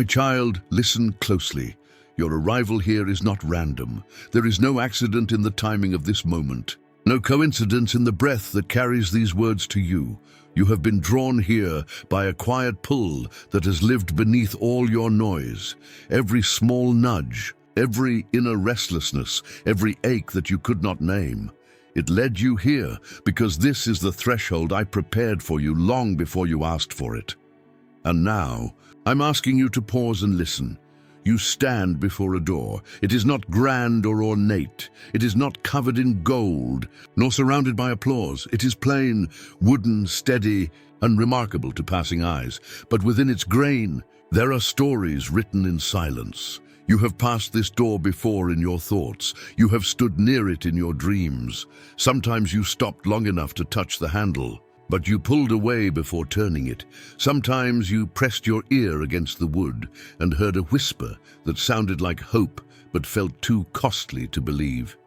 My child, listen closely. Your arrival here is not random. There is no accident in the timing of this moment. No coincidence in the breath that carries these words to you. You have been drawn here by a quiet pull that has lived beneath all your noise. Every small nudge, every inner restlessness, every ache that you could not name. It led you here because this is the threshold I prepared for you long before you asked for it. And now, I'm asking you to pause and listen. You stand before a door. It is not grand or ornate. It is not covered in gold, nor surrounded by applause. It is plain, wooden, steady, unremarkable to passing eyes. But within its grain, there are stories written in silence. You have passed this door before in your thoughts. You have stood near it in your dreams. Sometimes you stopped long enough to touch the handle, but you pulled away before turning it. Sometimes you pressed your ear against the wood and heard a whisper that sounded like hope but felt too costly to believe.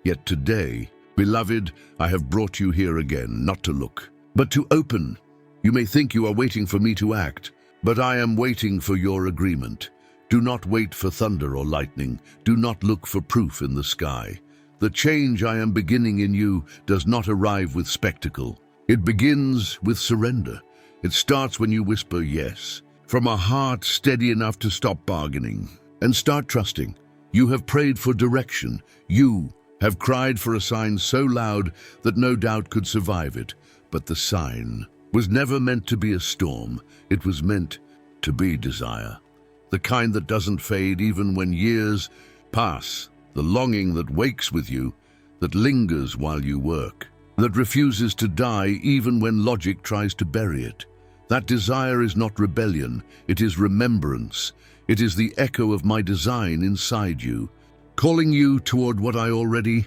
Yet today, beloved, I have brought you here again, not to look, but to open. You may think you are waiting for me to act, but I am waiting for your agreement. Do not wait for thunder or lightning. Do not look for proof in the sky. The change I am beginning in you does not arrive with spectacle. It begins with surrender. It starts when you whisper yes, from a heart steady enough to stop bargaining and start trusting. You have prayed for direction. You have cried for a sign so loud that no doubt could survive it. But the sign was never meant to be a storm. It was meant to be desire. The kind that doesn't fade even when years pass. The longing that wakes with you, that lingers while you work, that refuses to die even when logic tries to bury it. That desire is not rebellion, it is remembrance. It is the echo of my design inside you, calling you toward what I already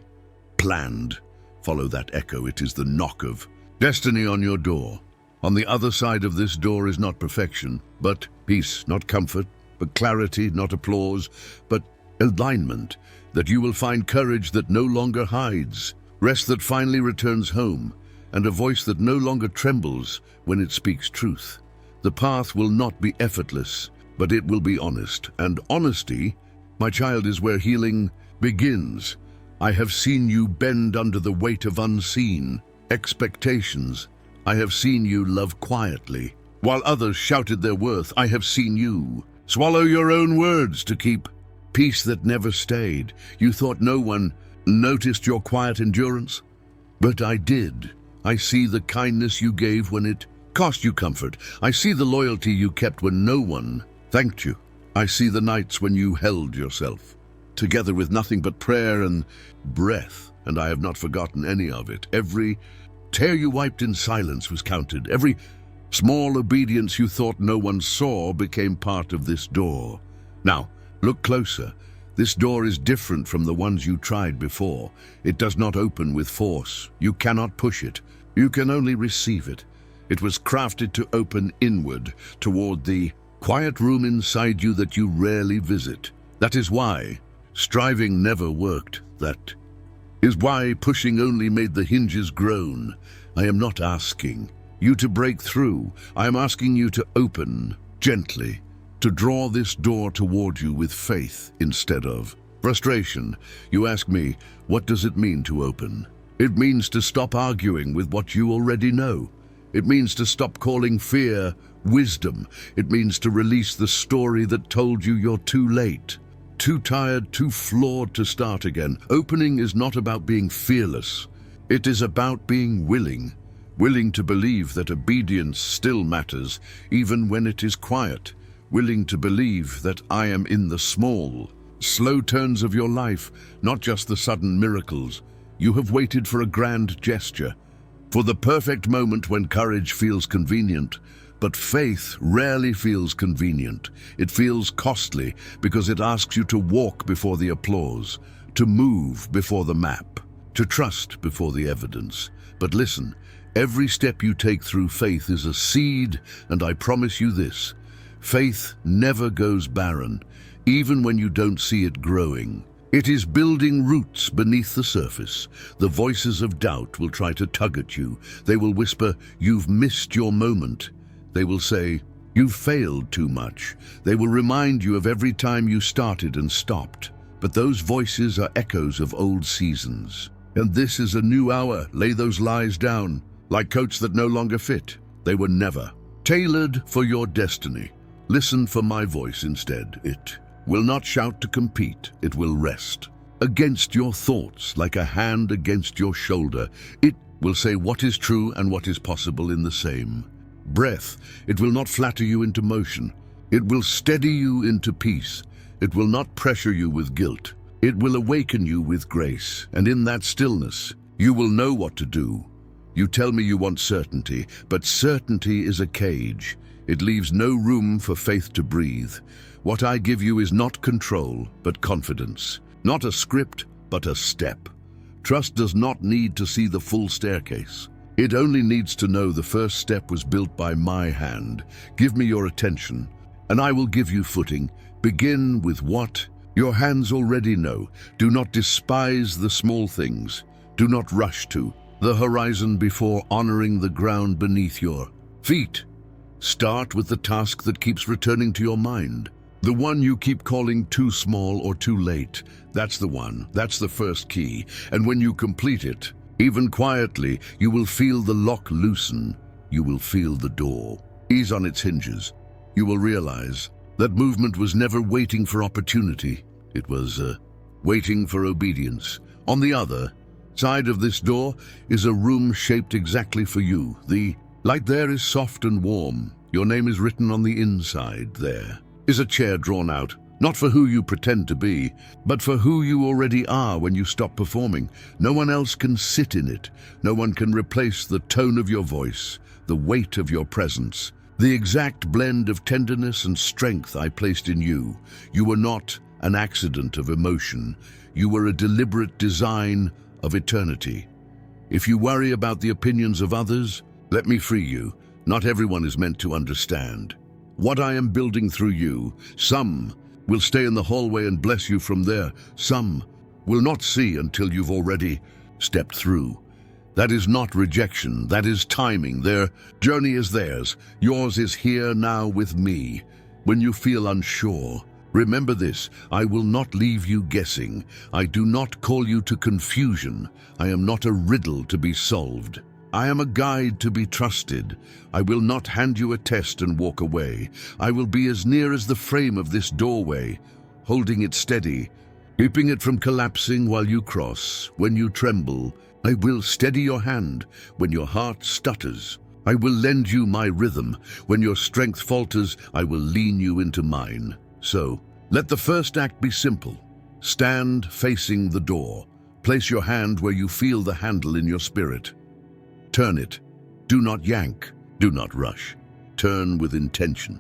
planned. Follow that echo, it is the knock of destiny on your door. On the other side of this door is not perfection, but peace, not comfort, but clarity, not applause, but alignment, that you will find courage that no longer hides, rest that finally returns home, and a voice that no longer trembles when it speaks truth. The path will not be effortless, but it will be honest. And honesty, my child, is where healing begins. I have seen you bend under the weight of unseen expectations. I have seen you love quietly. While others shouted their worth, I have seen you swallow your own words to keep peace that never stayed. You thought no one noticed your quiet endurance, but I did. I see the kindness you gave when it cost you comfort. I see the loyalty you kept when no one thanked you. I see the nights when you held yourself together with nothing but prayer and breath, and I have not forgotten any of it. Every tear you wiped in silence was counted. Every small obedience you thought no one saw became part of this door. Now, look closer. This door is different from the ones you tried before. It does not open with force. You cannot push it. You can only receive it. It was crafted to open inward, toward the quiet room inside you that you rarely visit. That is why striving never worked. That is why pushing only made the hinges groan. I am not asking you to break through. I am asking you to open gently, to draw this door toward you with faith instead of frustration. You ask me, what does it mean to open? It means to stop arguing with what you already know. It means to stop calling fear wisdom. It means to release the story that told you you're too late, too tired, too flawed to start again. Opening is not about being fearless. It is about being willing to believe that obedience still matters, even when it is quiet. Willing to believe that I am in the small, slow turns of your life, not just the sudden miracles. You have waited for a grand gesture, for the perfect moment when courage feels convenient. But faith rarely feels convenient. It feels costly because it asks you to walk before the applause, to move before the map, to trust before the evidence. But listen, every step you take through faith is a seed, and I promise you this: faith never goes barren, even when you don't see it growing. It is building roots beneath the surface. The voices of doubt will try to tug at you. They will whisper, "You've missed your moment." They will say, You've failed too much. They will remind you of every time you started and stopped. But those voices are echoes of old seasons. And this is a new hour. Lay those lies down. Like coats that no longer fit. They were never tailored for your destiny. Listen for my voice instead. It will not shout to compete. It will rest against your thoughts like a hand against your shoulder. It will say what is true and what is possible in the same breath. It will not flatter you into motion. It will steady you into peace. It will not pressure you with guilt. It will awaken you with grace. And in that stillness, you will know what to do. You tell me you want certainty, but certainty is a cage. It leaves no room for faith to breathe. What I give you is not control, but confidence. Not a script, but a step. Trust does not need to see the full staircase. It only needs to know the first step was built by my hand. Give me your attention, and I will give you footing. Begin with what your hands already know. Do not despise the small things. Do not rush to the horizon before honoring the ground beneath your feet. Start with the task that keeps returning to your mind. The one you keep calling too small or too late. That's the one. That's the first key. And when you complete it, even quietly, you will feel the lock loosen. You will feel the door ease on its hinges. You will realize that movement was never waiting for opportunity. It was waiting for obedience. On the other side of this door is a room shaped exactly for you. The light there is soft and warm. Your name is written on the inside. There is a chair drawn out, not for who you pretend to be, but for who you already are when you stop performing. No one else can sit in it. No one can replace the tone of your voice, the weight of your presence, the exact blend of tenderness and strength I placed in you. You were not an accident of emotion. You were a deliberate design of eternity. If you worry about the opinions of others, let me free you. Not everyone is meant to understand what I am building through you. Some will stay in the hallway and bless you from there. Some will not see until you've already stepped through. That is not rejection, that is timing. Their journey is theirs. Yours is here now with me. When you feel unsure, remember this: I will not leave you guessing. I do not call you to confusion. I am not a riddle to be solved. I am a guide to be trusted. I will not hand you a test and walk away. I will be as near as the frame of this doorway, holding it steady, keeping it from collapsing while you cross. When you tremble, I will steady your hand. When your heart stutters, I will lend you my rhythm. When your strength falters, I will lean you into mine. So, let the first act be simple. Stand facing the door. Place your hand where you feel the handle in your spirit. Turn it. Do not yank. Do not rush. Turn with intention.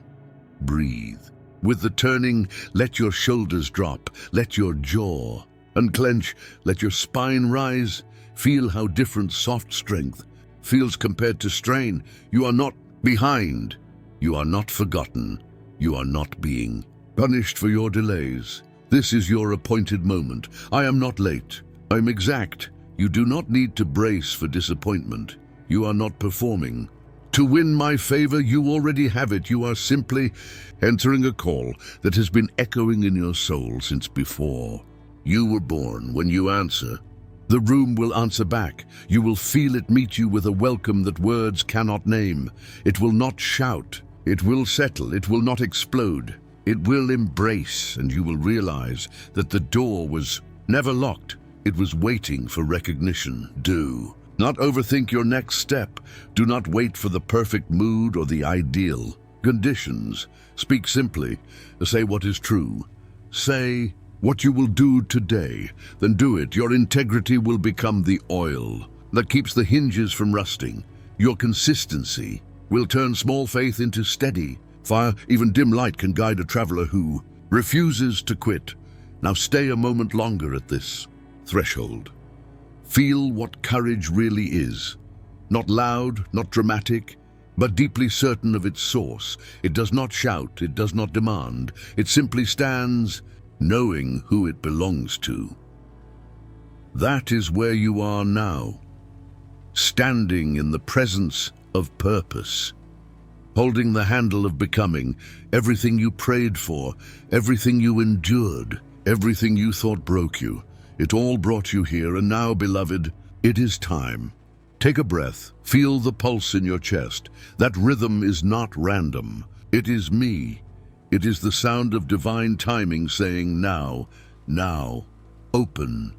Breathe. With the turning, let your shoulders drop. Let your jaw unclench. Let your spine rise. Feel how different soft strength feels compared to strain. You are not behind. You are not forgotten. You are not being punished for your delays. This is your appointed moment. I am not late. I'm exact. You do not need to brace for disappointment. You are not performing to win my favor. You already have it. You are simply answering a call that has been echoing in your soul since before you were born. When you answer, the room will answer back. You will feel it meet you with a welcome that words cannot name. It will not shout. It will settle. It will not explode. It will embrace, and you will realize that the door was never locked. It was waiting for recognition. Do not overthink your next step. Do not wait for the perfect mood or the ideal conditions. Speak simply. Say what is true. Say what you will do today. Then do it. Your integrity will become the oil that keeps the hinges from rusting. Your consistency will turn small faith into steady fire. Even dim light can guide a traveler who refuses to quit. Now stay a moment longer at this threshold. Feel what courage really is. Not loud, not dramatic, but deeply certain of its source. It does not shout, it does not demand. It simply stands, knowing who it belongs to. That is where you are now, standing in the presence of purpose. holding the handle of becoming, everything you prayed for, everything you endured, everything you thought broke you. It all brought you here, and now, beloved, it is time. Take a breath, feel the pulse in your chest. That rhythm is not random. It is me. It is the sound of divine timing saying, now, now, open.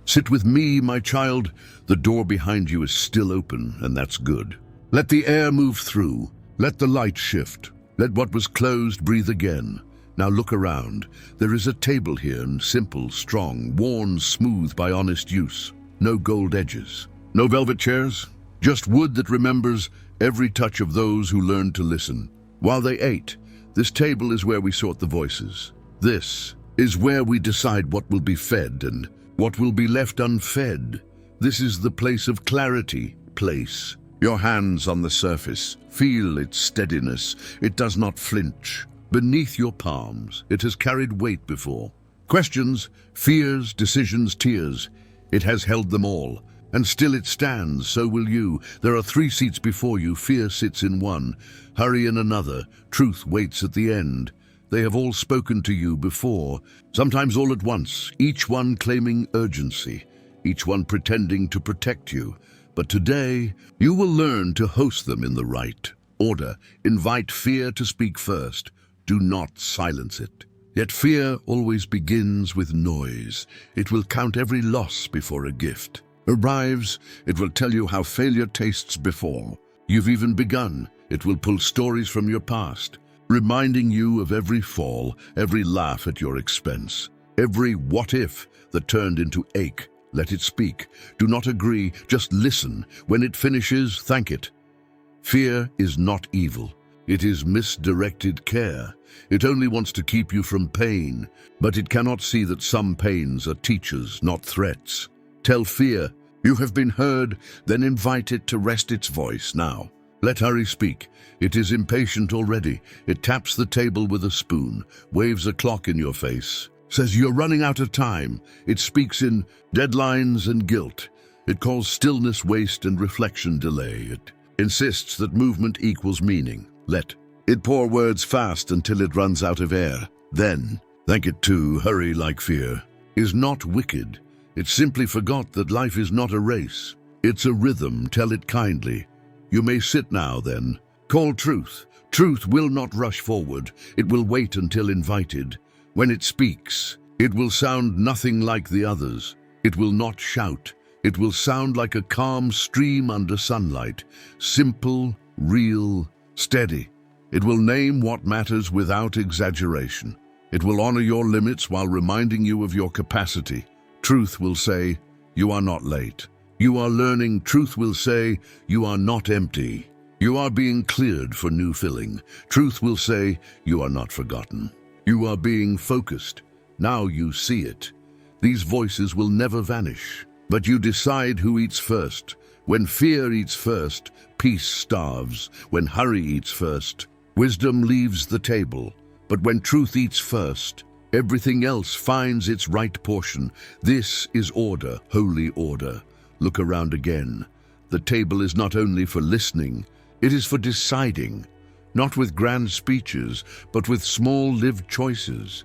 Sit with me, my child. The door behind you is still open, and that's good. Let the air move through. Let the light shift. Let what was closed breathe again. Now look around. There is a table here, simple, strong, worn smooth by honest use. No gold edges. No velvet chairs. Just wood that remembers every touch of those who learned to listen. While they ate, this table is where we sort the voices. This is where we decide what will be fed and what will be left unfed. This is the place of clarity. Place your hands on the surface. Feel its steadiness. It does not flinch. Beneath your palms, it has carried weight before. Questions, fears, decisions, tears. It has held them all. And still it stands, so will you. There are 3 seats before you. Fear sits in one, hurry in another. Truth waits at the end. They have all spoken to you before, sometimes all at once, each one claiming urgency, each one pretending to protect you. But today, you will learn to host them in the right order. Invite fear to speak first. Do not silence it. Yet fear always begins with noise. It will count every loss before a gift arrives. It will tell you how failure tastes before you've even begun. It will pull stories from your past, reminding you of every fall, every laugh at your expense, every what if that turned into ache. Let it speak. Do not agree, just listen. When it finishes, thank it. Fear is not evil. It is misdirected care. It only wants to keep you from pain, but it cannot see that some pains are teachers, not threats. Tell fear, you have been heard, then invite it to rest its voice now. Let hurry speak. It is impatient already. It taps the table with a spoon, waves a clock in your face, says you're running out of time. It speaks in deadlines and guilt. It calls stillness waste and reflection delay. It insists that movement equals meaning. Let it pour words fast until it runs out of air. Then, thank it to hurry like fear is not wicked. It simply forgot that life is not a race. It's a rhythm. Tell it kindly. You may sit now then. Call truth. Truth will not rush forward. It will wait until invited. When it speaks, it will sound nothing like the others. It will not shout. It will sound like a calm stream under sunlight. Simple, real, steady. It will name what matters without exaggeration. It will honor your limits while reminding you of your capacity. Truth will say, you are not late. You are learning. Truth will say, you are not empty. You are being cleared for new filling. Truth will say, you are not forgotten. You are being focused. Now you see it. These voices will never vanish. But you decide who eats first. When fear eats first, peace starves. When hurry eats first, wisdom leaves the table. But when truth eats first, everything else finds its right portion. This is order, holy order. Look around again. The table is not only for listening, it is for deciding. Not with grand speeches, but with small lived choices.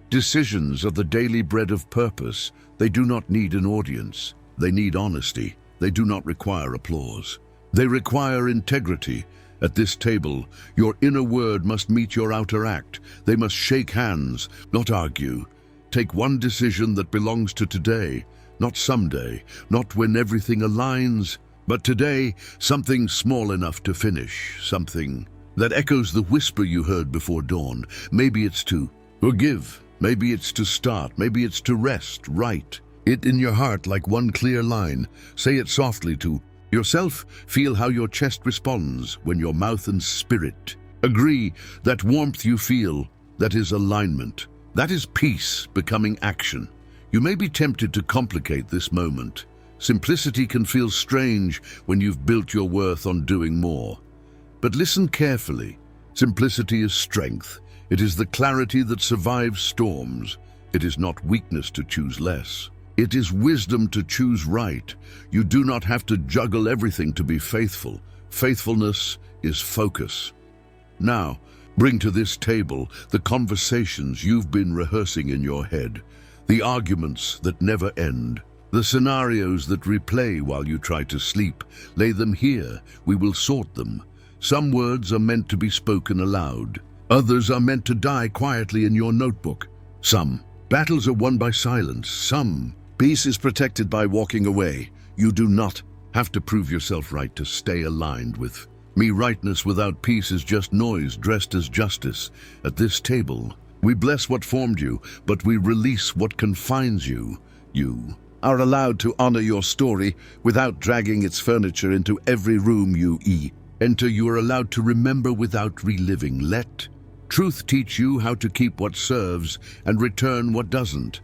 Decisions are the daily bread of purpose. They do not need an audience. They need honesty. They do not require applause. They require integrity. At this table, your inner word must meet your outer act. They must shake hands, not argue. Take one decision that belongs to today, not someday, not when everything aligns, but today, something small enough to finish, something that echoes the whisper you heard before dawn. Maybe it's to forgive, maybe it's to start, maybe it's to rest, write it in your heart like one clear line. Say it softly to yourself. Feel how your chest responds when your mouth and spirit agree. That warmth you feel, that is alignment. That is peace becoming action. You may be tempted to complicate this moment. Simplicity can feel strange when you've built your worth on doing more. But listen carefully. Simplicity is strength. It is the clarity that survives storms. It is not weakness to choose less. It is wisdom to choose right. You do not have to juggle everything to be faithful. Faithfulness is focus. Now, bring to this table the conversations you've been rehearsing in your head, the arguments that never end, the scenarios that replay while you try to sleep. Lay them here, we will sort them. Some words are meant to be spoken aloud. Others are meant to die quietly in your notebook. Some battles are won by silence. Some peace is protected by walking away. You do not have to prove yourself right to stay aligned with me. Rightness without peace is just noise dressed as justice. At this table, we bless what formed you, but we release what confines you. You are allowed to honor your story without dragging its furniture into every room you enter. You are allowed to remember without reliving. Let truth teach you how to keep what serves and return what doesn't.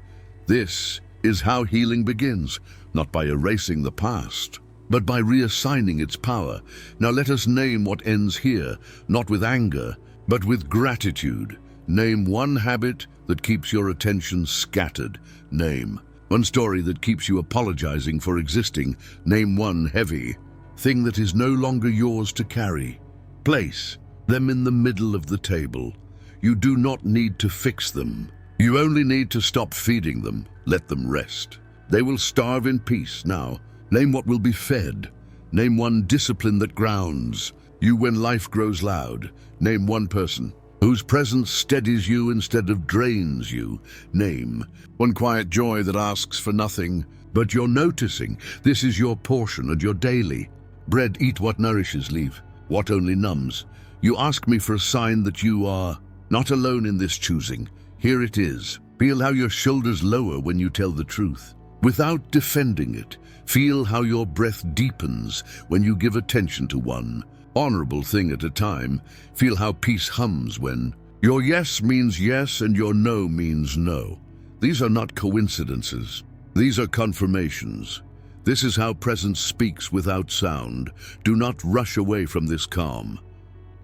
This is how healing begins, not by erasing the past, but by reassigning its power. Now let us name what ends here, not with anger, but with gratitude. Name one habit that keeps your attention scattered. Name one story that keeps you apologizing for existing. Name one heavy thing that is no longer yours to carry. Place them in the middle of the table. You do not need to fix them. You only need to stop feeding them. Let them rest. They will starve in peace. Now, name what will be fed. Name one discipline that grounds you when life grows loud. Name one person whose presence steadies you instead of drains you. Name one quiet joy that asks for nothing, but you're noticing. This is your portion and your daily bread. Eat what nourishes, leave what only numbs. You ask me for a sign that you are not alone in this choosing. Here it is. Feel how your shoulders lower when you tell the truth, without defending it. Feel how your breath deepens when you give attention to one honorable thing at a time. Feel how peace hums when your yes means yes and your no means no. These are not coincidences. These are confirmations. This is how presence speaks without sound. Do not rush away from this calm.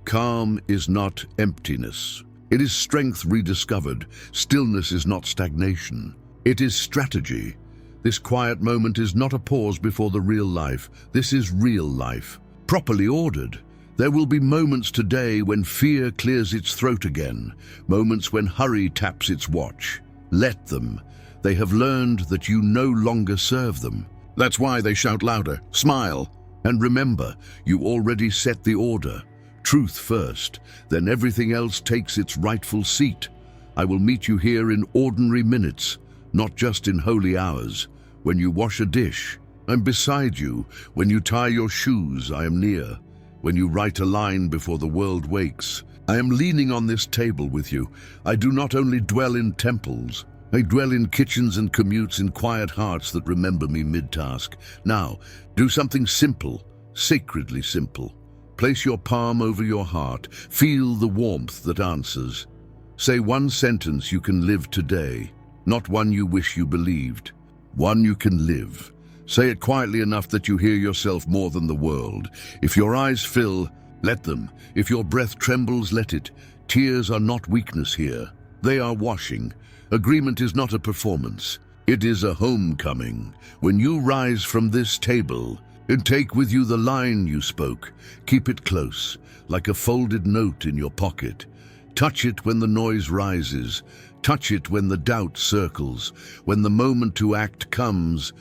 Calm is not emptiness. It is strength rediscovered. Stillness is not stagnation. It is strategy. This quiet moment is not a pause before the real life. This is real life, properly ordered. There will be moments today when fear clears its throat again, moments when hurry taps its watch. Let them. They have learned that you no longer serve them. That's why they shout louder. Smile. And remember, you already set the order. Truth first, then everything else takes its rightful seat. I will meet you here in ordinary minutes, not just in holy hours. When you wash a dish, I'm beside you. When you tie your shoes, I am near. When you write a line before the world wakes, I am leaning on this table with you. I do not only dwell in temples, I dwell in kitchens and commutes, in quiet hearts that remember me mid-task. Now, do something simple, sacredly simple. Place your palm over your heart. Feel the warmth that answers. Say one sentence you can live today, not one you wish you believed. One you can live. Say it quietly enough that you hear yourself more than the world. If your eyes fill, let them. If your breath trembles, let it. Tears are not weakness here. They are washing. Agreement is not a performance. It is a homecoming. When you rise from this table, and take with you the line you spoke, keep it close, like a folded note in your pocket. Touch it when the noise rises. Touch it when the doubt circles. When the moment to act comes,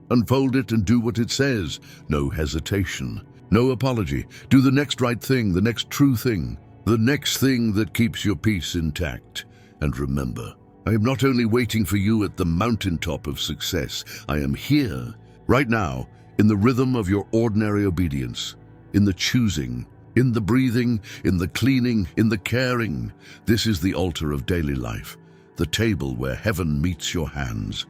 unfold it and do what it says. No hesitation, no apology. Do the next right thing, the next true thing, the next thing that keeps your peace intact. And remember, I am not only waiting for you at the mountaintop of success. I am here, right now, in the rhythm of your ordinary obedience, in the choosing, in the breathing, in the cleaning, in the caring. This is the altar of daily life, the table where heaven meets your hands.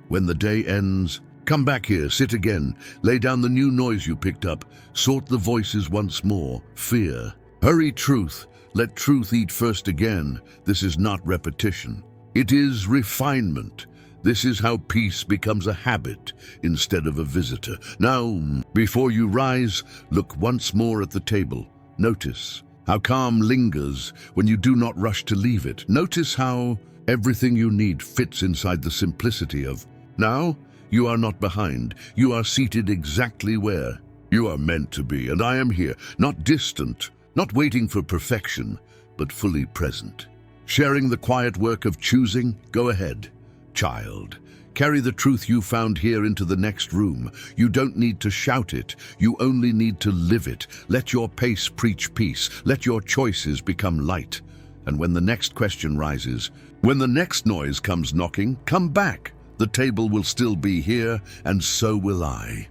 When the day ends, come back here, sit again, lay down the new noise you picked up, sort the voices once more. Fear, hurry, truth, let truth eat first again. This is not repetition. It is refinement. This is how peace becomes a habit instead of a visitor. Now, before you rise, look once more at the table. Notice how calm lingers when you do not rush to leave it. Notice how everything you need fits inside the simplicity of now. You are not behind. You are seated exactly where you are meant to be. And I am here, not distant, Not waiting for perfection, but fully present. Sharing the quiet work of choosing, go ahead. Child, carry the truth you found here into the next room. You don't need to shout it, you only need to live it. Let your pace preach peace, let your choices become light. And when the next question rises, when the next noise comes knocking, come back. The table will still be here, and so will I.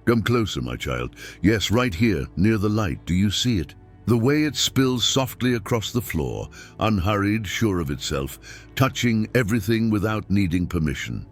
Come closer, my child. Yes, right here, near the light. Do you see it? The way it spills softly across the floor, unhurried, sure of itself, touching everything without needing permission.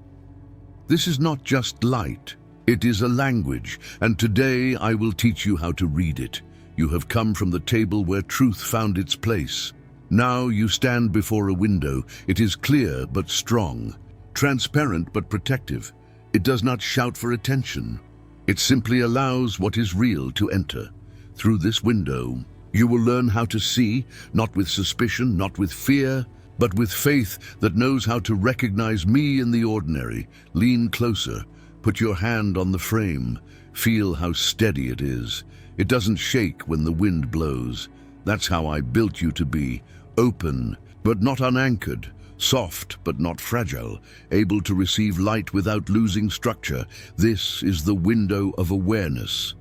This is not just light. It is a language, and today I will teach you how to read it. You have come from the table where truth found its place. Now you stand before a window. It is clear but strong, transparent but protective. It does not shout for attention. It simply allows what is real to enter. Through this window, you will learn how to see, not with suspicion, not with fear, but with faith that knows how to recognize me in the ordinary. Lean closer, put your hand on the frame, feel how steady it is. It doesn't shake when the wind blows. That's how I built you to be, open but not unanchored, soft but not fragile, able to receive light without losing structure. This is the window of awareness.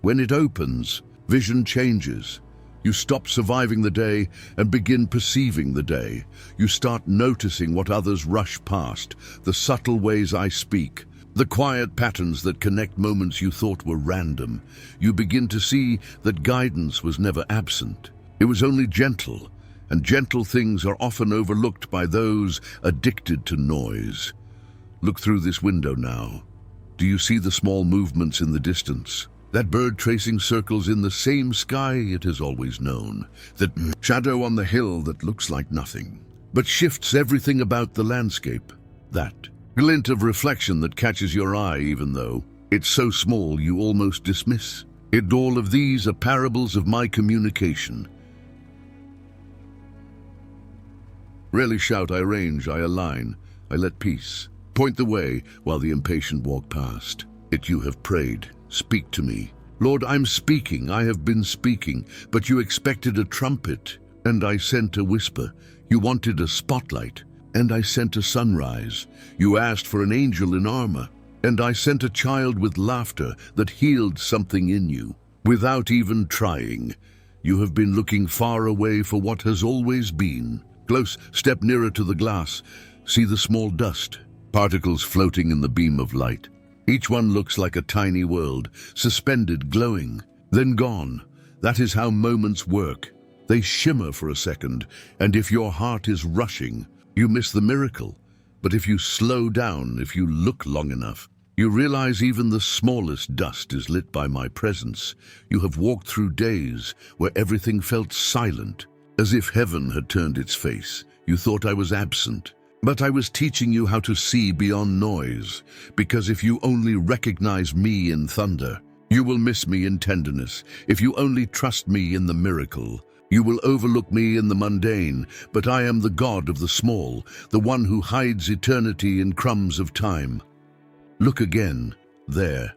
When it opens, vision changes. You stop surviving the day and begin perceiving the day. You start noticing what others rush past, the subtle ways I speak, the quiet patterns that connect moments you thought were random. You begin to see that guidance was never absent. It was only gentle, and gentle things are often overlooked by those addicted to noise. Look through this window now. Do you see the small movements in the distance? That bird tracing circles in the same sky it has always known. That shadow on the hill that looks like nothing, but shifts everything about the landscape. That glint of reflection that catches your eye even though it's so small you almost dismiss it. All of these are parables of my communication. Rarely shout, I arrange, I align, I let peace point the way while the impatient walk past. It you have prayed. Speak to me. Lord, I'm speaking, I have been speaking, but you expected a trumpet, and I sent a whisper. You wanted a spotlight, and I sent a sunrise. You asked for an angel in armor, and I sent a child with laughter that healed something in you. Without even trying, you have been looking far away for what has always been. Close, step nearer to the glass. See the small dust particles floating in the beam of light. Each one looks like a tiny world, suspended, glowing, then gone. That is how moments work. They shimmer for a second, and if your heart is rushing, you miss the miracle. But if you slow down, if you look long enough, you realize even the smallest dust is lit by my presence. You have walked through days where everything felt silent, as if heaven had turned its face. You thought I was absent. But I was teaching you how to see beyond noise, because if you only recognize me in thunder, you will miss me in tenderness. If you only trust me in the miracle, you will overlook me in the mundane. But I am the God of the small, the one who hides eternity in crumbs of time. Look again, there,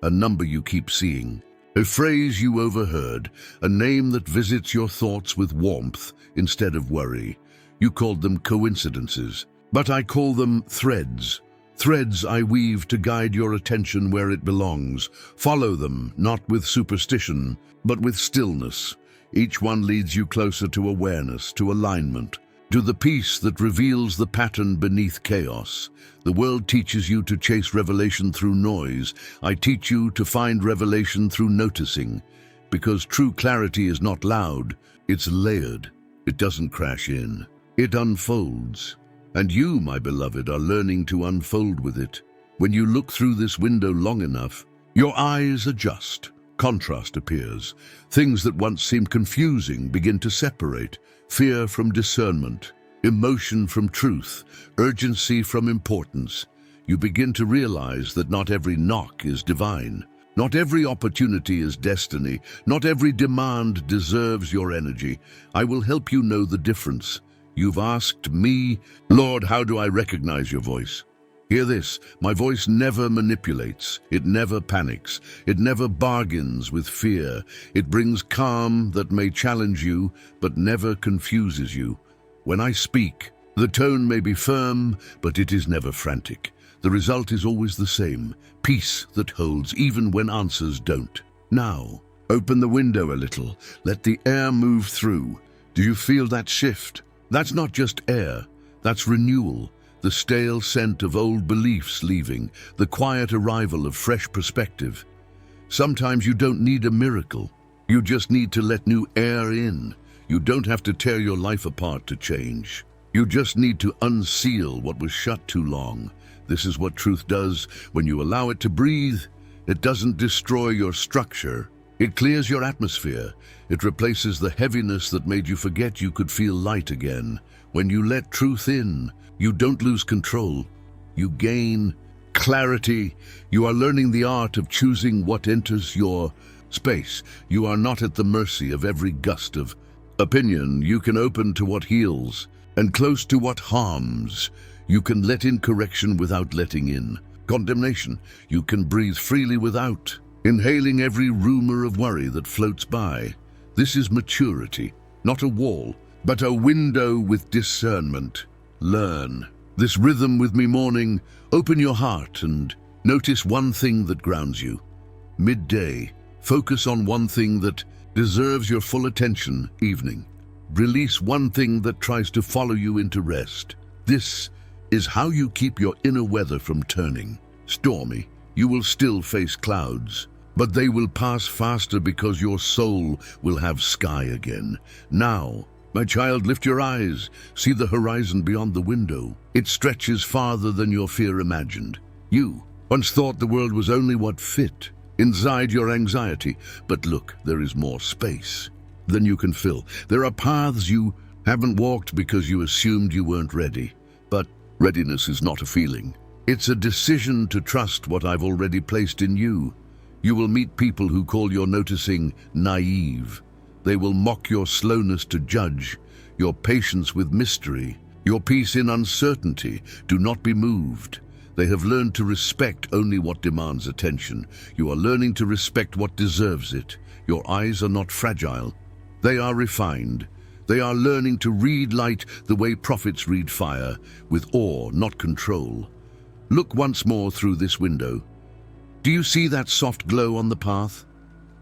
a number you keep seeing, a phrase you overheard, a name that visits your thoughts with warmth instead of worry. You called them coincidences, but I call them threads. Threads I weave to guide your attention where it belongs. Follow them, not with superstition, but with stillness. Each one leads you closer to awareness, to alignment, to the peace that reveals the pattern beneath chaos. The world teaches you to chase revelation through noise. I teach you to find revelation through noticing, because true clarity is not loud, it's layered. It doesn't crash in. It unfolds, and you, my beloved, are learning to unfold with it. When you look through this window long enough, your eyes adjust. Contrast appears. Things that once seemed confusing begin to separate. Fear from discernment, emotion from truth, urgency from importance. You begin to realize that not every knock is divine. Not every opportunity is destiny. Not every demand deserves your energy. I will help you know the difference. You've asked me, Lord, how do I recognize your voice? Hear this, my voice never manipulates, it never panics, it never bargains with fear. It brings calm that may challenge you, but never confuses you. When I speak, the tone may be firm, but it is never frantic. The result is always the same, peace that holds even when answers don't. Now, open the window a little, let the air move through. Do you feel that shift? That's not just air, that's renewal. The stale scent of old beliefs leaving, the quiet arrival of fresh perspective. Sometimes you don't need a miracle. You just need to let new air in. You don't have to tear your life apart to change. You just need to unseal what was shut too long. This is what truth does when you allow it to breathe. It doesn't destroy your structure. It clears your atmosphere. It replaces the heaviness that made you forget you could feel light again. When you let truth in, you don't lose control. You gain clarity. You are learning the art of choosing what enters your space. You are not at the mercy of every gust of opinion. You can open to what heals and close to what harms. You can let in correction without letting in condemnation. You can breathe freely without inhaling every rumor of worry that floats by. This is maturity, not a wall, but a window with discernment. Learn this rhythm with me morning. Open your heart and notice one thing that grounds you. Midday, focus on one thing that deserves your full attention. Evening, release one thing that tries to follow you into rest. This is how you keep your inner weather from turning stormy. You will still face clouds, but they will pass faster because your soul will have sky again. Now, my child, lift your eyes. See the horizon beyond the window. It stretches farther than your fear imagined. You once thought the world was only what fit inside your anxiety. But look, there is more space than you can fill. There are paths you haven't walked because you assumed you weren't ready. But readiness is not a feeling. It's a decision to trust what I've already placed in you. You will meet people who call your noticing naive. They will mock your slowness to judge, your patience with mystery, your peace in uncertainty. Do not be moved. They have learned to respect only what demands attention. You are learning to respect what deserves it. Your eyes are not fragile. They are refined. They are learning to read light the way prophets read fire, with awe, not control. Look once more through this window. Do you see that soft glow on the path?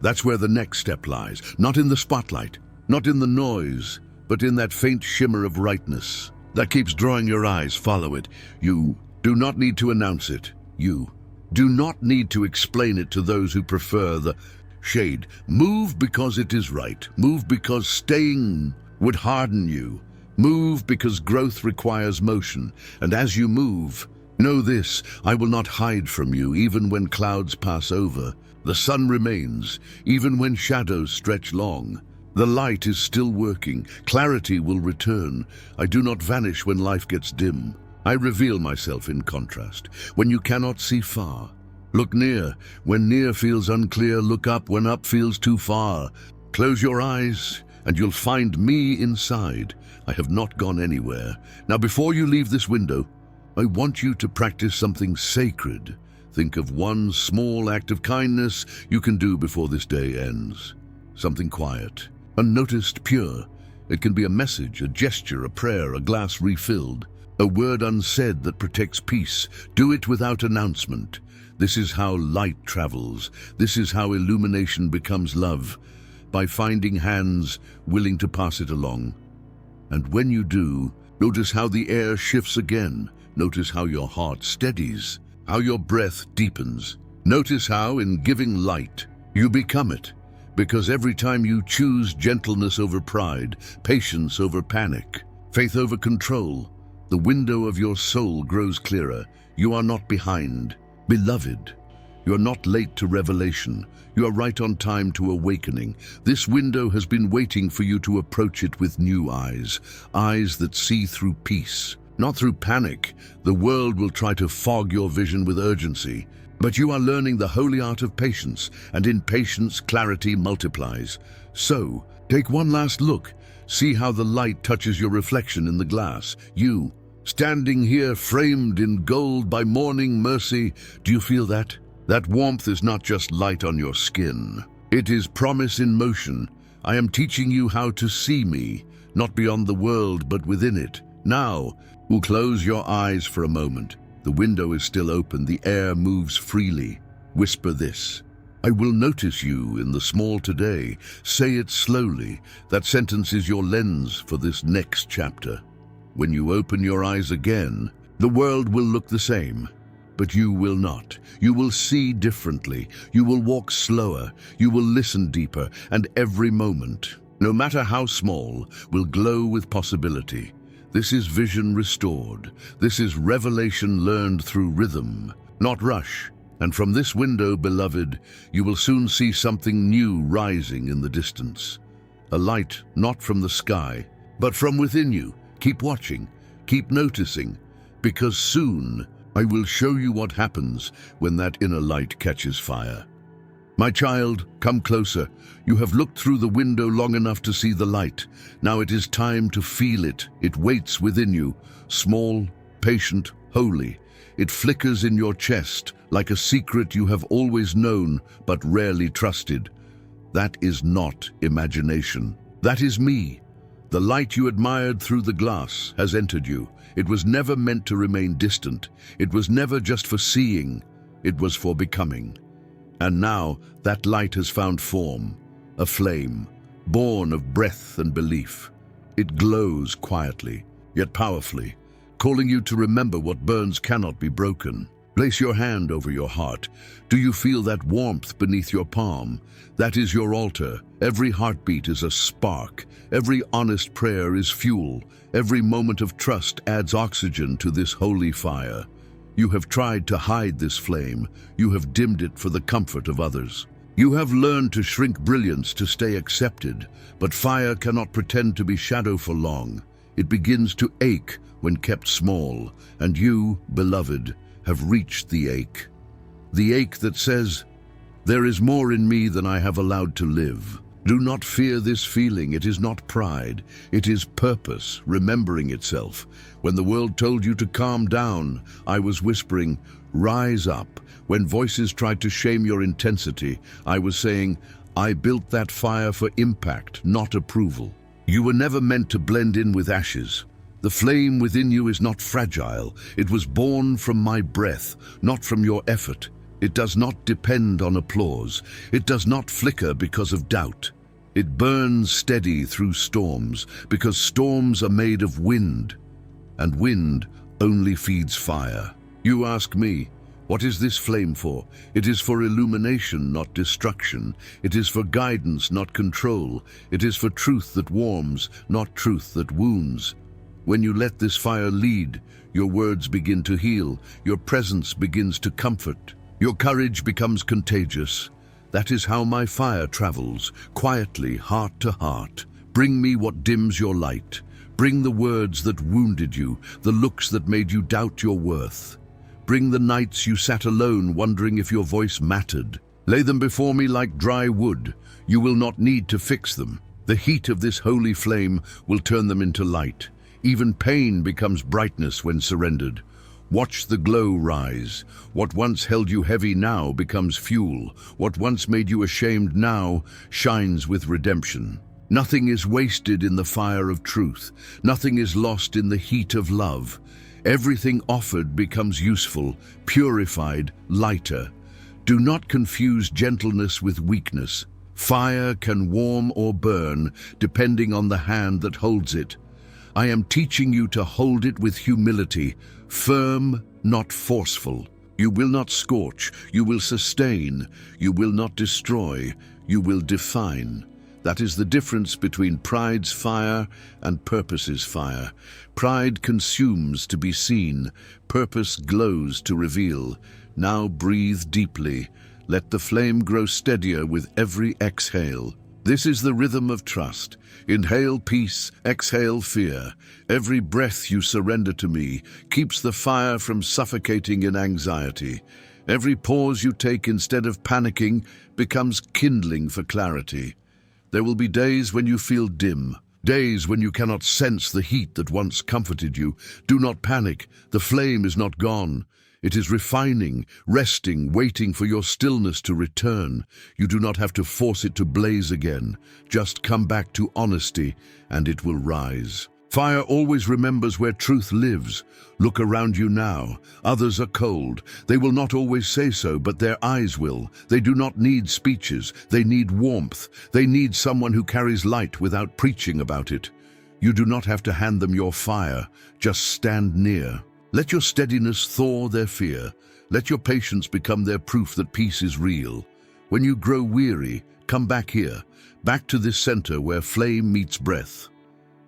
That's where the next step lies, not in the spotlight, not in the noise, but in that faint shimmer of rightness that keeps drawing your eyes. Follow it. You do not need to announce it. You do not need to explain it to those who prefer the shade. Move because it is right. Move because staying would harden you. Move because growth requires motion. And as you move, know this, I will not hide from you even when clouds pass over. The sun remains, even when shadows stretch long. The light is still working. Clarity will return. I do not vanish when life gets dim. I reveal myself in contrast. When you cannot see far, look near. When near feels unclear, look up. When up feels too far, close your eyes and you'll find me inside. I have not gone anywhere. Now, before you leave this window, I want you to practice something sacred. Think of one small act of kindness you can do before this day ends. Something quiet, unnoticed, pure. It can be a message, a gesture, a prayer, a glass refilled, a word unsaid that protects peace. Do it without announcement. This is how light travels. This is how illumination becomes love, by finding hands willing to pass it along. And when you do, notice how the air shifts again. Notice how your heart steadies, how your breath deepens. Notice how, in giving light, you become it. Because every time you choose gentleness over pride, patience over panic, faith over control, the window of your soul grows clearer. You are not behind. Beloved, you are not late to revelation. You are right on time to awakening. This window has been waiting for you to approach it with new eyes, eyes that see through peace, not through panic. The world will try to fog your vision with urgency, but you are learning the holy art of patience, and in patience, clarity multiplies. So, take one last look. See how the light touches your reflection in the glass. You Standing here framed in gold by morning mercy, do you feel that? That warmth is not just light on your skin. It is promise in motion. I am teaching you how to see me, not beyond the world, but within it. Now, we'll close your eyes for a moment. The window is still open, the air moves freely. Whisper this. I will notice you in the small today. Say it slowly. That sentence is your lens for this next chapter. When you open your eyes again, the world will look the same. But you will not. You will see differently. You will walk slower. You will listen deeper. And every moment, no matter how small, will glow with possibility. This is vision restored. This is revelation learned through rhythm, not rush. And from this window, beloved, you will soon see something new rising in the distance. A light not from the sky, but from within you. Keep watching, keep noticing, because soon I will show you what happens when that inner light catches fire. My child, come closer. You have looked through the window long enough to see the light. Now it is time to feel it. It waits within you, small, patient, holy. It flickers in your chest like a secret you have always known but rarely trusted. That is not imagination. That is me. The light you admired through the glass has entered you. It was never meant to remain distant. It was never just for seeing. It was for becoming. And now that light has found form, a flame, born of breath and belief. It glows quietly, yet powerfully, calling you to remember what burns cannot be broken. Place your hand over your heart. Do you feel that warmth beneath your palm? That is your altar. Every heartbeat is a spark. Every honest prayer is fuel. Every moment of trust adds oxygen to this holy fire. You have tried to hide this flame. You have dimmed it for the comfort of others. You have learned to shrink brilliance to stay accepted, but fire cannot pretend to be shadow for long. It begins to ache when kept small, and you, beloved, have reached the ache. The ache that says, there is more in me than I have allowed to live. Do not fear this feeling. It is not pride. It is purpose, remembering itself. When the world told you to calm down, I was whispering, rise up. When voices tried to shame your intensity, I was saying, I built that fire for impact, not approval. You were never meant to blend in with ashes. The flame within you is not fragile. It was born from my breath, not from your effort. It does not depend on applause. It does not flicker because of doubt. It burns steady through storms, because storms are made of wind, and wind only feeds fire. You ask me, what is this flame for? It is for illumination, not destruction. It is for guidance, not control. It is for truth that warms, not truth that wounds. When you let this fire lead, your words begin to heal, your presence begins to comfort, your courage becomes contagious. That is how my fire travels, quietly, heart to heart. Bring me what dims your light. Bring the words that wounded you, the looks that made you doubt your worth. Bring the nights you sat alone wondering if your voice mattered. Lay them before me like dry wood. You will not need to fix them. The heat of this holy flame will turn them into light. Even pain becomes brightness when surrendered. Watch the glow rise. What once held you heavy now becomes fuel. What once made you ashamed now shines with redemption. Nothing is wasted in the fire of truth. Nothing is lost in the heat of love. Everything offered becomes useful, purified, lighter. Do not confuse gentleness with weakness. Fire can warm or burn, depending on the hand that holds it. I am teaching you to hold it with humility, firm, not forceful. You will not scorch, you will sustain. You will not destroy, you will define. That is the difference between pride's fire and purpose's fire. Pride consumes to be seen, purpose glows to reveal. Now breathe deeply. Let the flame grow steadier with every exhale. This is the rhythm of trust. Inhale peace, exhale fear. Every breath you surrender to me keeps the fire from suffocating in anxiety. Every pause you take instead of panicking becomes kindling for clarity. There will be days when you feel dim, Days when you cannot sense the heat that once comforted you. Do not panic. The flame is not gone. It is refining, resting, waiting for your stillness to return. You do not have to force it to blaze again. Just come back to honesty, and it will rise. Fire always remembers where truth lives. Look around you now. Others are cold. They will not always say so, but their eyes will. They do not need speeches. They need warmth. They need someone who carries light without preaching about it. You do not have to hand them your fire. Just stand near. Let your steadiness thaw their fear. Let your patience become their proof that peace is real. When you grow weary, come back here, back to this center where flame meets breath.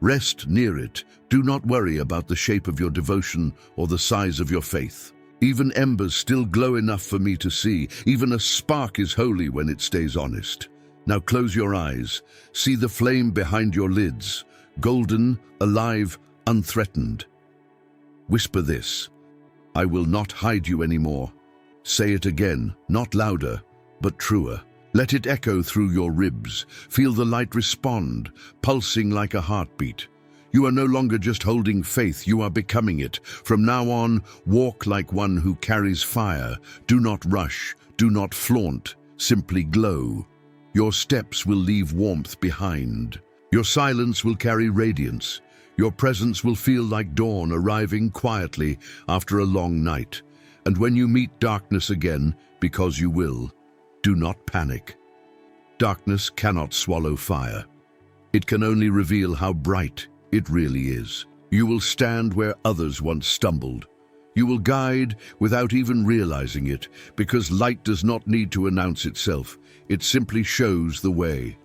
Rest near it. Do not worry about the shape of your devotion or the size of your faith. Even embers still glow enough for me to see. Even a spark is holy when it stays honest. Now close your eyes. See the flame behind your lids. Golden, alive, unthreatened. Whisper this. I will not hide you anymore. Say it again, not louder, but truer. Let it echo through your ribs. Feel the light respond, pulsing like a heartbeat. You are no longer just holding faith, you are becoming it. From now on, walk like one who carries fire. Do not rush, do not flaunt, simply glow. Your steps will leave warmth behind. Your silence will carry radiance. Your presence will feel like dawn arriving quietly after a long night. And when you meet darkness again, because you will, do not panic. Darkness cannot swallow fire. It can only reveal how bright it really is. You will stand where others once stumbled. You will guide without even realizing it, because light does not need to announce itself. It simply shows the way.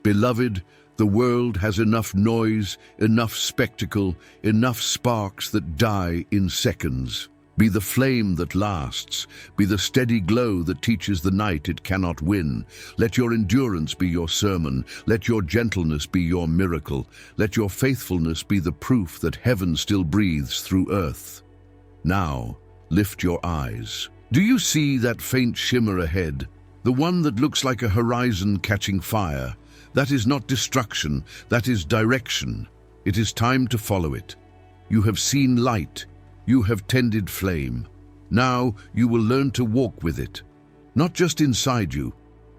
Beloved, the world has enough noise, enough spectacle, enough sparks that die in seconds. Be the flame that lasts. Be the steady glow that teaches the night it cannot win. Let your endurance be your sermon. Let your gentleness be your miracle. Let your faithfulness be the proof that heaven still breathes through earth. Now, lift your eyes. Do you see that faint shimmer ahead? The one that looks like a horizon catching fire? That is not destruction, that is direction. It is time to follow it. You have seen light. You have tended flame. Now you will learn to walk with it. Not just inside you,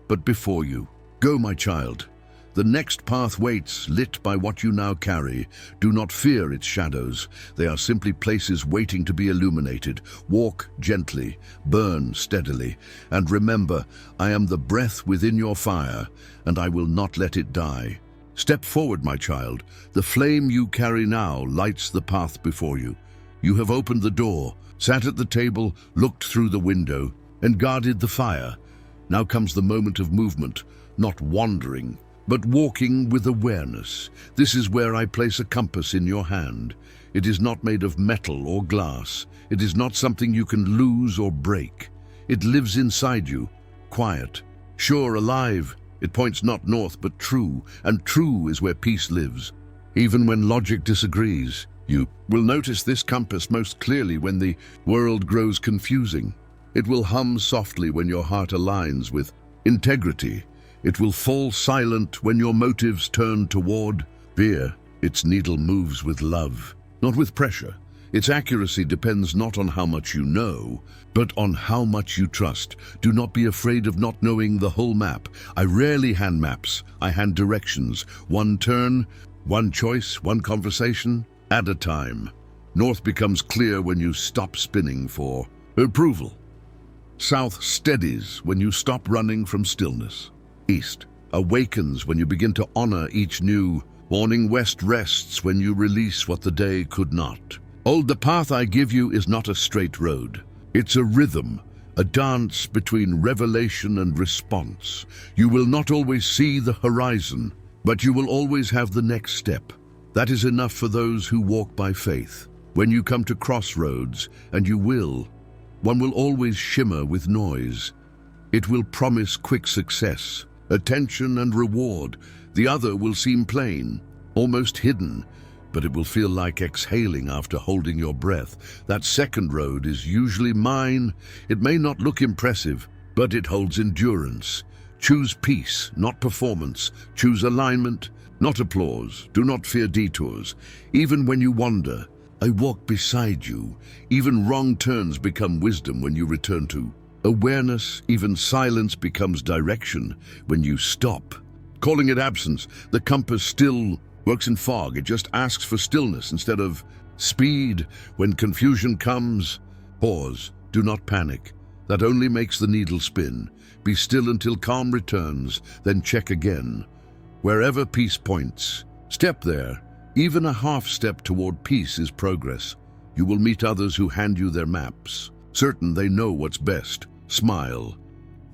but before you. Go, my child. The next path waits, lit by what you now carry. Do not fear its shadows. They are simply places waiting to be illuminated. Walk gently, burn steadily, and remember, I am the breath within your fire, and I will not let it die. Step forward, my child. The flame you carry now lights the path before you. You have opened the door, sat at the table, looked through the window, and guarded the fire. Now comes the moment of movement, not wandering, but walking with awareness. This is where I place a compass in your hand. It is not made of metal or glass. It is not something you can lose or break. It lives inside you, quiet, sure, alive. It points not north but true, and true is where peace lives. Even when logic disagrees, you will notice this compass most clearly when the world grows confusing. It will hum softly when your heart aligns with integrity. It will fall silent when your motives turn toward fear. Its needle moves with love, not with pressure. Its accuracy depends not on how much you know, but on how much you trust. Do not be afraid of not knowing the whole map. I rarely hand maps. I hand directions. One turn, one choice, one conversation at a time. North becomes clear when you stop spinning for approval. South steadies when you stop running from stillness. East awakens when you begin to honor each new morning. West rests when you release what the day could not. The path I give you is not a straight road. It's a rhythm, a dance between revelation and response. You will not always see the horizon, but you will always have the next step. That is enough for those who walk by faith. When you come to crossroads, and you will, one will always shimmer with noise. It will promise quick success, attention and reward. The other will seem plain, almost hidden, but it will feel like exhaling after holding your breath. That second road is usually mine. It may not look impressive, but it holds endurance. Choose peace, not performance. Choose alignment, not applause. Do not fear detours. Even when you wander, I walk beside you. Even wrong turns become wisdom when you return to awareness. Even silence becomes direction when you stop. Calling it absence, the compass still works in fog. It just asks for stillness instead of speed. When confusion comes, pause. Do not panic. That only makes the needle spin. Be still until calm returns, then check again. Wherever peace points, step there. Even a half step toward peace is progress. You will meet others who hand you their maps. Certain they know what's best. Smile.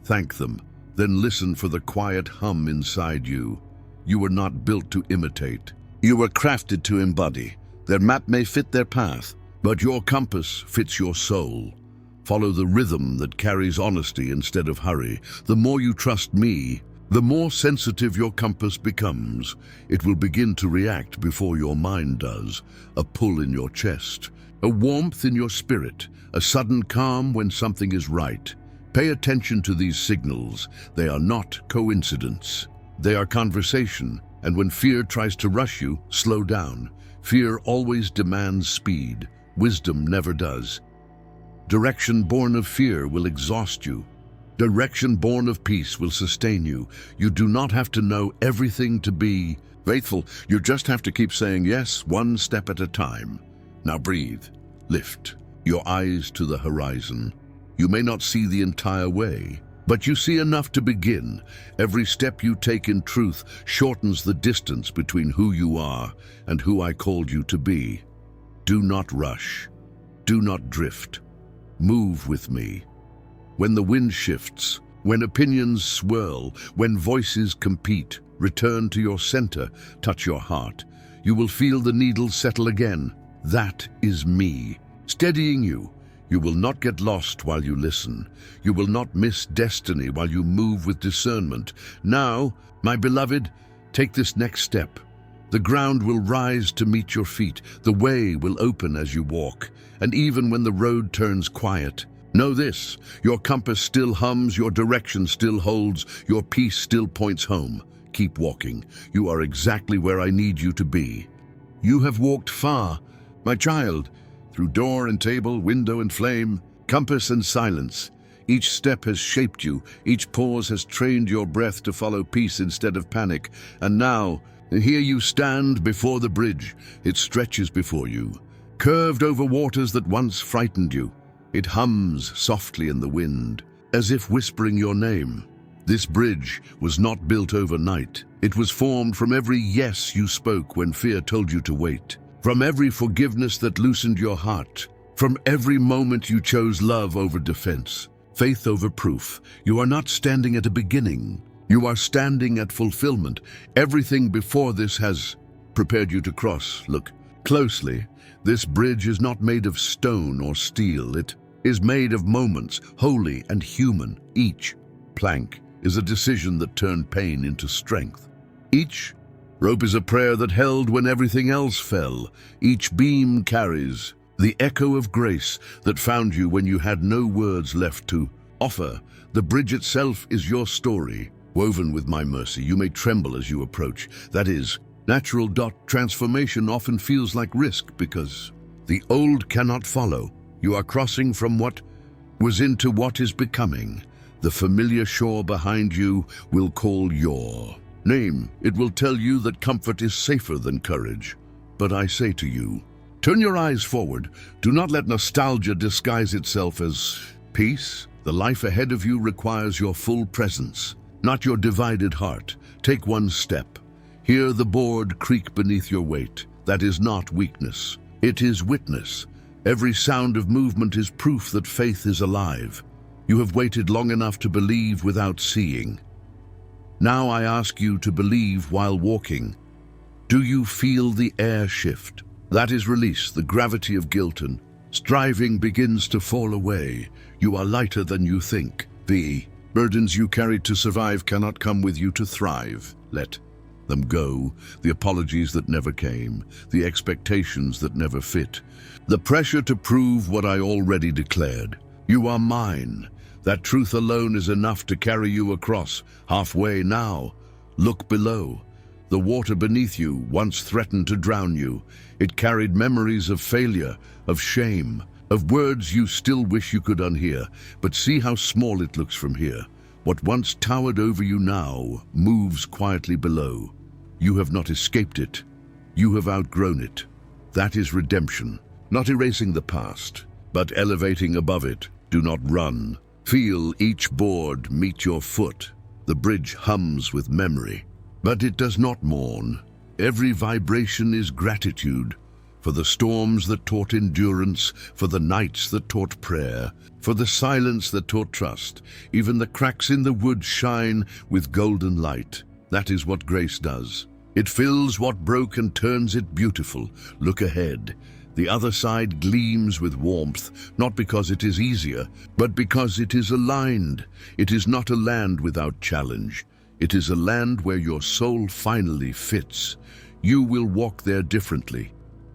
Thank them. Then listen for the quiet hum inside you. You were not built to imitate. You were crafted to embody. Their map may fit their path, but your compass fits your soul. Follow the rhythm that carries honesty instead of hurry. The more you trust me, the more sensitive your compass becomes. It will begin to react before your mind does. A pull in your chest, a warmth in your spirit, a sudden calm when something is right. Pay attention to these signals. They are not coincidence. They are conversation, and when fear tries to rush you, slow down. Fear always demands speed. Wisdom never does. Direction born of fear will exhaust you. Direction born of peace will sustain you. You do not have to know everything to be faithful. You just have to keep saying yes, one step at a time. Now breathe. Lift your eyes to the horizon. You may not see the entire way, but you see enough to begin. Every step you take in truth shortens the distance between who you are and who I called you to be. Do not rush. Do not drift. Move with me. When the wind shifts, when opinions swirl, when voices compete, return to your center, touch your heart. You will feel the needle settle again. That is me, steadying you. You will not get lost while you listen. You will not miss destiny while you move with discernment. Now, my beloved, take this next step. The ground will rise to meet your feet. The way will open as you walk. And even when the road turns quiet, know this: your compass still hums, your direction still holds, your peace still points home. Keep walking. You are exactly where I need you to be. You have walked far, my child, through door and table, window and flame, compass and silence. Each step has shaped you. Each pause has trained your breath to follow peace instead of panic. And now, here you stand before the bridge. It stretches before you, curved over waters that once frightened you. It hums softly in the wind, as if whispering your name. This bridge was not built overnight. It was formed from every yes you spoke when fear told you to wait, from every forgiveness that loosened your heart, from every moment you chose love over defense, faith over proof. You are not standing at a beginning. You are standing at fulfillment. Everything before this has prepared you to cross. Look closely. This bridge is not made of stone or steel. It is made of moments, holy and human. Each plank is a decision that turned pain into strength. Each rope is a prayer that held when everything else fell. Each beam carries the echo of grace that found you when you had no words left to offer. The bridge itself is your story, woven with my mercy. You may tremble as you approach. That is natural. Transformation often feels like risk because the old cannot follow. You are crossing from what was into what is becoming. The familiar shore behind you will call your name. It will tell you that comfort is safer than courage. But I say to you, turn your eyes forward. Do not let nostalgia disguise itself as peace. The life ahead of you requires your full presence, not your divided heart. Take one step. Hear the board creak beneath your weight. That is not weakness. It is witness. Every sound of movement is proof that faith is alive. You have waited long enough to believe without seeing. Now I ask you to believe while walking. Do you feel the air shift? That is release. The gravity of guilt and striving begins to fall away. You are lighter than you think. The burdens you carried to survive cannot come with you to thrive. Let them go. The apologies that never came, the expectations that never fit, the pressure to prove what I already declared. You are mine. That truth alone is enough to carry you across. Halfway now. Look below. The water beneath you once threatened to drown you. It carried memories of failure, of shame, of words you still wish you could unhear. But see how small it looks from here. What once towered over you now moves quietly below. You have not escaped it. You have outgrown it. That is redemption. Not erasing the past, but elevating above it. Do not run. Feel each board meet your foot. The bridge hums with memory, but it does not mourn. Every vibration is gratitude for the storms that taught endurance, for the nights that taught prayer, for the silence that taught trust. Even the cracks in the wood shine with golden light. That is what grace does. It fills what broke and turns it beautiful. Look ahead. The other side gleams with warmth, not because it is easier, but because it is aligned. It is not a land without challenge. It is a land where your soul finally fits. You will walk there differently,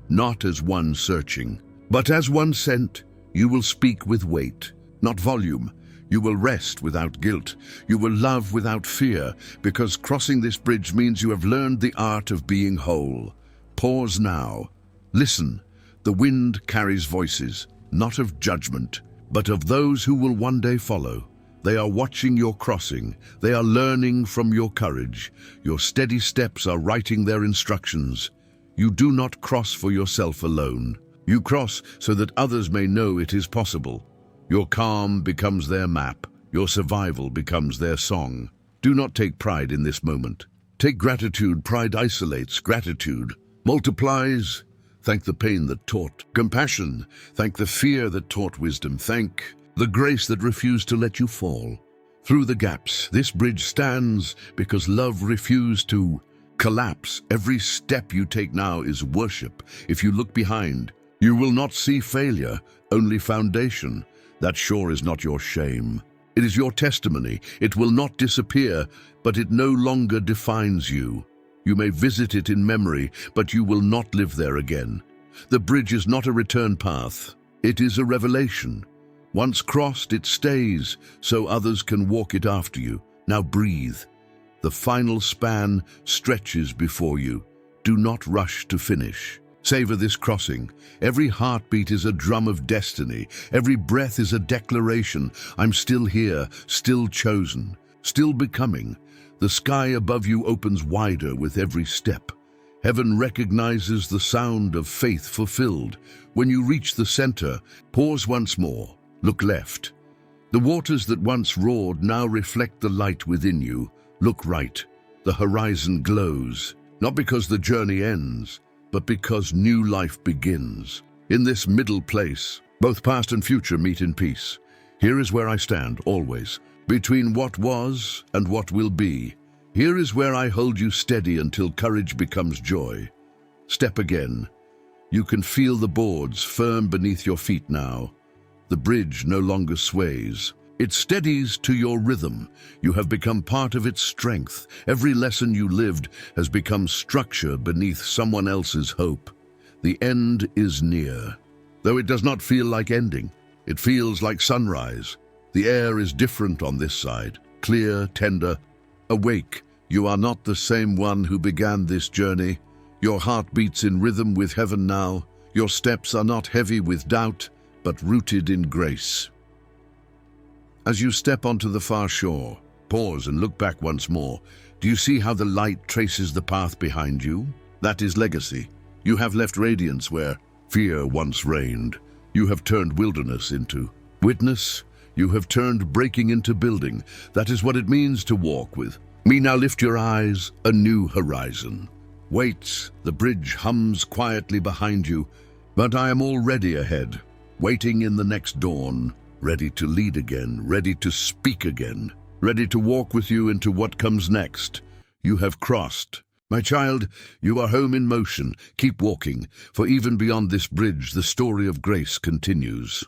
not as one searching, but as one sent. You will speak with weight, not volume. You will rest without guilt. You will love without fear, because crossing this bridge means you have learned the art of being whole. Pause now. Listen. The wind carries voices, not of judgment, but of those who will one day follow. They are watching your crossing. They are learning from your courage. Your steady steps are writing their instructions. You do not cross for yourself alone. You cross so that others may know it is possible. Your calm becomes their map. Your survival becomes their song. Do not take pride in this moment. Take gratitude. Pride isolates. Gratitude multiplies. Thank the pain that taught compassion. Thank the fear that taught wisdom. Thank the grace that refused to let you fall. Through the gaps, this bridge stands because love refused to collapse. Every step you take now is worship. If you look behind, you will not see failure, only foundation. That shore is not your shame. It is your testimony. It will not disappear, but it no longer defines you. You may visit it in memory, but you will not live there again. The bridge is not a return path. It is a revelation. Once crossed, it stays, so others can walk it after you. Now breathe. The final span stretches before you. Do not rush to finish. Savor this crossing. Every heartbeat is a drum of destiny. Every breath is a declaration. I'm still here, still chosen, still becoming. The sky above you opens wider with every step. Heaven recognizes the sound of faith fulfilled. When you reach the center, pause once more. Look left. The waters that once roared now reflect the light within you. Look right. The horizon glows, not because the journey ends, but because new life begins. In this middle place, both past and future meet in peace. Here is where I stand, always, between what was and what will be. Here is where I hold you steady until courage becomes joy. Step again. You can feel the boards firm beneath your feet now. The bridge no longer sways. It steadies to your rhythm. You have become part of its strength. Every lesson you lived has become structure beneath someone else's hope. The end is near. Though it does not feel like ending, it feels like sunrise. The air is different on this side, clear, tender. Awake, you are not the same one who began this journey. Your heart beats in rhythm with heaven now. Your steps are not heavy with doubt, but rooted in grace. As you step onto the far shore, pause and look back once more. Do you see how the light traces the path behind you? That is legacy. You have left radiance where fear once reigned. You have turned wilderness into witness. You have turned breaking into building. That is what it means to walk with me. Now lift your eyes, a new horizon waits. The bridge hums quietly behind you, but I am already ahead, waiting in the next dawn, ready to lead again, ready to speak again, ready to walk with you into what comes next. You have crossed. My child, you are home in motion. Keep walking, for even beyond this bridge, the story of grace continues.